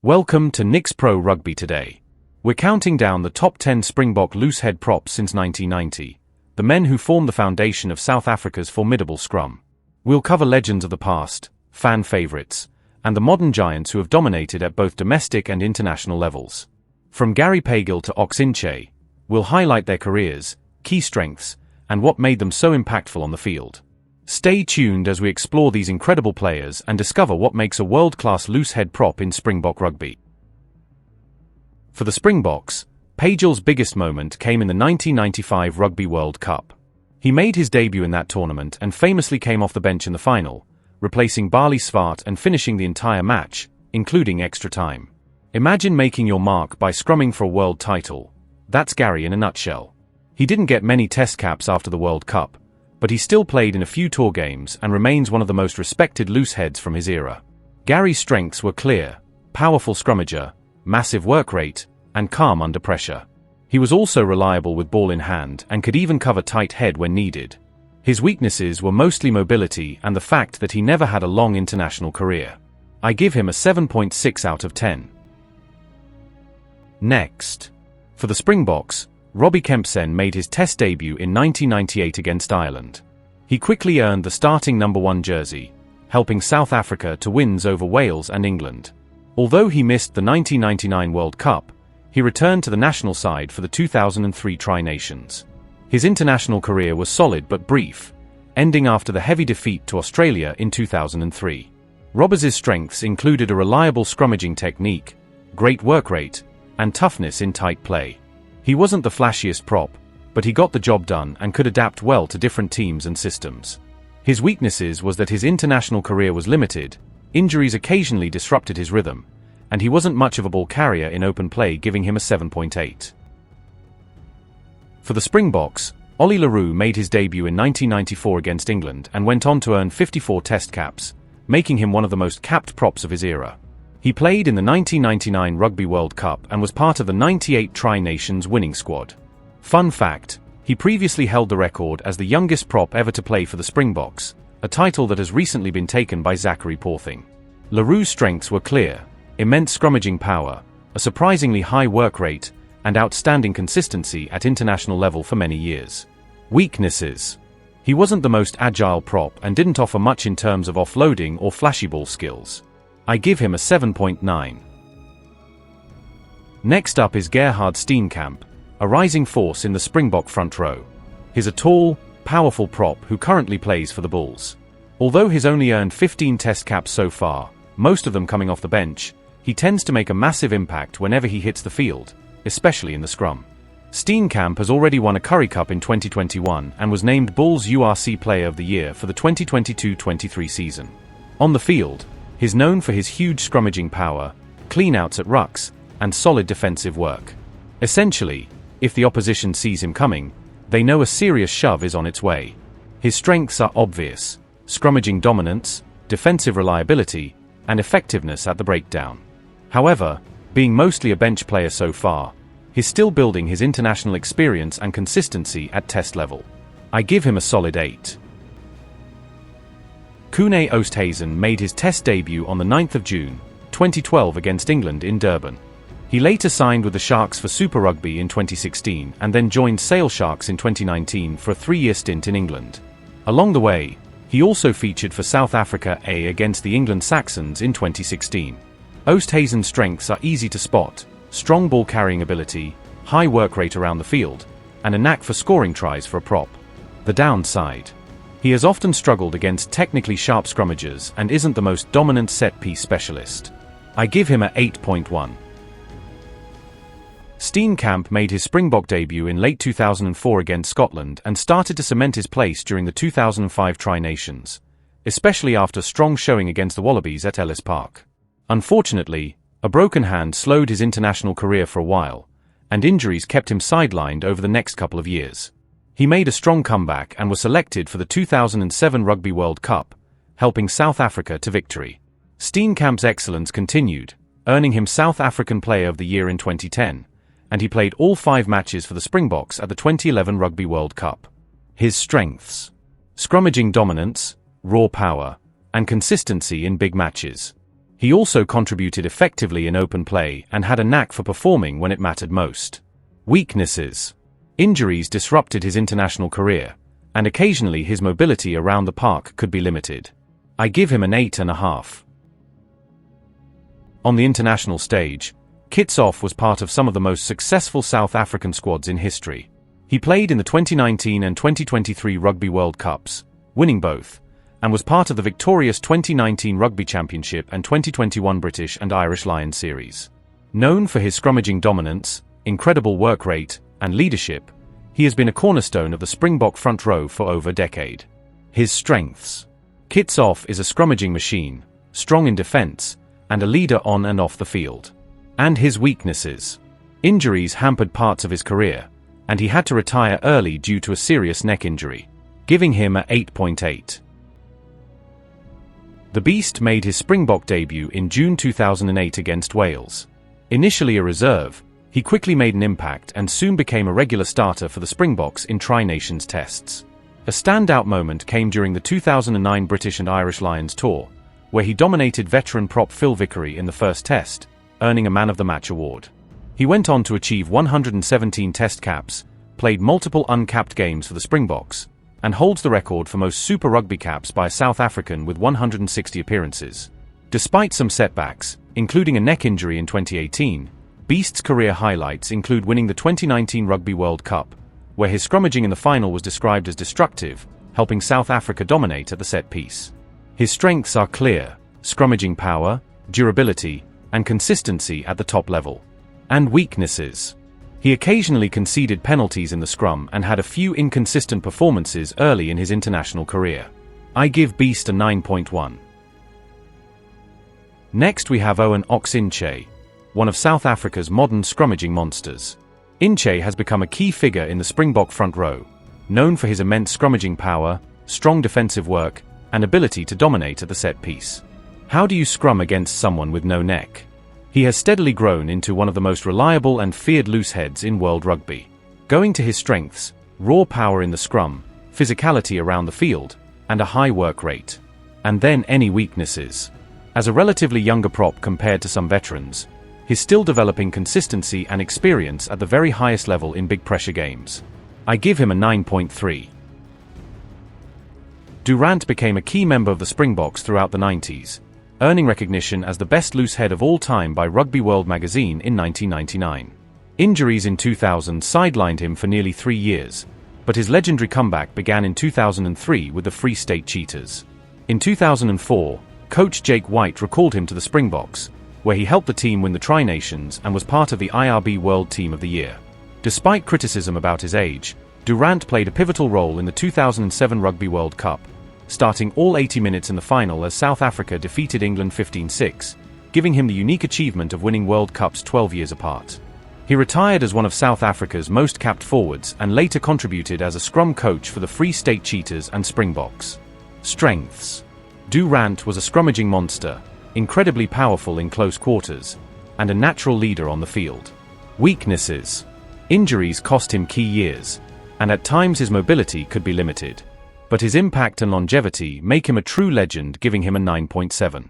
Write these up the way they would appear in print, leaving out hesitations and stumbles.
Welcome to Nick's Pro Rugby today. We're counting down the top 10 Springbok Loosehead Props since 1990, the men who formed the foundation of South Africa's formidable scrum. We'll cover legends of the past, fan favourites, and the modern giants who have dominated at both domestic and international levels. From Gary Pagel to Ox Nché, we'll highlight their careers, key strengths, and what made them so impactful on the field. Stay tuned as we explore these incredible players and discover what makes a world-class loosehead prop in Springbok rugby. For the Springboks, Pagel's biggest moment came in the 1995 Rugby World Cup. He made his debut in that tournament and famously came off the bench in the final, replacing Barley Swart and finishing the entire match, including extra time. Imagine making your mark by scrumming for a world title. That's Gary in a nutshell. He didn't get many test caps after the World Cup, but he still played in a few tour games and remains one of the most respected looseheads from his era. Gary's strengths were clear: powerful scrummager, massive work rate, and calm under pressure. He was also reliable with ball in hand and could even cover tight head when needed. His weaknesses were mostly mobility and the fact that he never had a long international career. I give him a 7.6 out of 10. Next. For the Springboks, Robbie Kempson made his test debut in 1998 against Ireland. He quickly earned the starting number 1 jersey, helping South Africa to wins over Wales and England. Although he missed the 1999 World Cup, he returned to the national side for the 2003 Tri-Nations. His international career was solid but brief, ending after the heavy defeat to Australia in 2003. Robbie's strengths included a reliable scrummaging technique, great work rate, and toughness in tight play. He wasn't the flashiest prop, but he got the job done and could adapt well to different teams and systems. His weaknesses was that his international career was limited, injuries occasionally disrupted his rhythm, and he wasn't much of a ball carrier in open play, giving him a 7.8. For the Springboks, Ollie le Roux made his debut in 1994 against England and went on to earn 54 test caps, making him one of the most capped props of his era. He played in the 1999 Rugby World Cup and was part of the 98 Tri-Nations winning squad. Fun fact, he previously held the record as the youngest prop ever to play for the Springboks, a title that has recently been taken by Zachary Porthing. Le Roux's strengths were clear: immense scrummaging power, a surprisingly high work rate, and outstanding consistency at international level for many years. Weaknesses: he wasn't the most agile prop and didn't offer much in terms of offloading or flashy ball skills. I give him a 7.9. Next up is Gerhardt Steenekamp, a rising force in the Springbok front row. He's a tall, powerful prop who currently plays for the Bulls. Although he's only earned 15 test caps so far, most of them coming off the bench, he tends to make a massive impact whenever he hits the field, especially in the scrum. Steenekamp has already won a Currie Cup in 2021 and was named Bulls URC Player of the Year for the 2022-23 season. On the field, he's known for his huge scrummaging power, clean-outs at rucks, and solid defensive work. Essentially, if the opposition sees him coming, they know a serious shove is on its way. His strengths are obvious: scrummaging dominance, defensive reliability, and effectiveness at the breakdown. However, being mostly a bench player so far, he's still building his international experience and consistency at test level. I give him a solid 8. Coenie Oosthuizen made his test debut on the 9th of June, 2012 against England in Durban. He later signed with the Sharks for Super Rugby in 2016 and then joined Sale Sharks in 2019 for a 3-year stint in England. Along the way, he also featured for South Africa A against the England Saxons in 2016. Oosthuizen's strengths are easy to spot: strong ball carrying ability, high work rate around the field, and a knack for scoring tries for a prop. The downside: he has often struggled against technically sharp scrummagers and isn't the most dominant set-piece specialist. I give him a 8.1. Steenekamp made his Springbok debut in late 2004 against Scotland and started to cement his place during the 2005 Tri-Nations, especially after a strong showing against the Wallabies at Ellis Park. Unfortunately, a broken hand slowed his international career for a while, and injuries kept him sidelined over the next couple of years. He made a strong comeback and was selected for the 2007 Rugby World Cup, helping South Africa to victory. Steenekamp's excellence continued, earning him South African Player of the Year in 2010, and he played all 5 matches for the Springboks at the 2011 Rugby World Cup. His strengths: scrummaging dominance, raw power, and consistency in big matches. He also contributed effectively in open play and had a knack for performing when it mattered most. Weaknesses. Injuries disrupted his international career, and occasionally his mobility around the park could be limited. I give him an 8.5. On the international stage, Kitshoff was part of some of the most successful South African squads in history. He played in the 2019 and 2023 Rugby World Cups, winning both, and was part of the victorious 2019 Rugby Championship and 2021 British and Irish Lions series. Known for his scrummaging dominance, incredible work rate, and leadership, he has been a cornerstone of the Springbok front row for over a decade. His strengths. Kitshoff is a scrummaging machine, strong in defense, and a leader on and off the field. And his weaknesses. Injuries hampered parts of his career, and he had to retire early due to a serious neck injury, giving him a 8.8. The Beast made his Springbok debut in June 2008 against Wales. Initially a reserve, he quickly made an impact and soon became a regular starter for the Springboks in Tri-Nations tests. A standout moment came during the 2009 British and Irish Lions tour, where he dominated veteran prop Phil Vickery in the first test, earning a Man of the Match award. He went on to achieve 117 test caps, played multiple uncapped games for the Springboks, and holds the record for most Super Rugby caps by a South African with 160 appearances. Despite some setbacks, including a neck injury in 2018, Beast's career highlights include winning the 2019 Rugby World Cup, where his scrummaging in the final was described as destructive, helping South Africa dominate at the set piece. His strengths are clear: scrummaging power, durability, and consistency at the top level. And weaknesses. He occasionally conceded penalties in the scrum and had a few inconsistent performances early in his international career. I give Beast a 9.1. Next we have Ox Nché, one of South Africa's modern scrummaging monsters. Nché has become a key figure in the Springbok front row, known for his immense scrummaging power, strong defensive work, and ability to dominate at the set piece. How do you scrum against someone with no neck? He has steadily grown into one of the most reliable and feared looseheads in world rugby. Going to his strengths: raw power in the scrum, physicality around the field, and a high work rate. And then any weaknesses. As a relatively younger prop compared to some veterans, he's still developing consistency and experience at the very highest level in big pressure games. I give him a 9.3. Du Randt became a key member of the Springboks throughout the 90s, earning recognition as the best loosehead of all time by Rugby World magazine in 1999. Injuries in 2000 sidelined him for nearly 3 years, but his legendary comeback began in 2003 with the Free State Cheetahs. In 2004, coach Jake White recalled him to the Springboks, where he helped the team win the Tri-Nations and was part of the IRB World Team of the Year. Despite criticism about his age, Du Randt played a pivotal role in the 2007 Rugby World Cup, starting all 80 minutes in the final as South Africa defeated England 15-6, giving him the unique achievement of winning World Cups 12 years apart. He retired as one of South Africa's most capped forwards and later contributed as a scrum coach for the Free State Cheetahs and Springboks. Strengths. Du Randt was a scrummaging monster, incredibly powerful in close quarters, and a natural leader on the field. Weaknesses. Injuries cost him key years, and at times his mobility could be limited. But his impact and longevity make him a true legend, giving him a 9.7.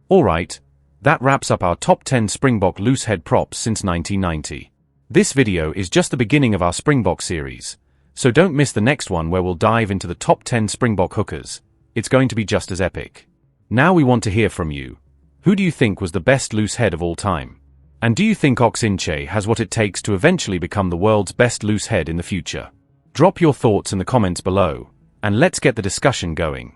Alright, that wraps up our top 10 Springbok Loosehead props since 1990. This video is just the beginning of our Springbok series, so don't miss the next one where we'll dive into the top 10 Springbok hookers. It's going to be just as epic. Now we want to hear from you. Who do you think was the best loosehead of all time? And do you think Ox Nché has what it takes to eventually become the world's best loosehead in the future? Drop your thoughts in the comments below, and let's get the discussion going.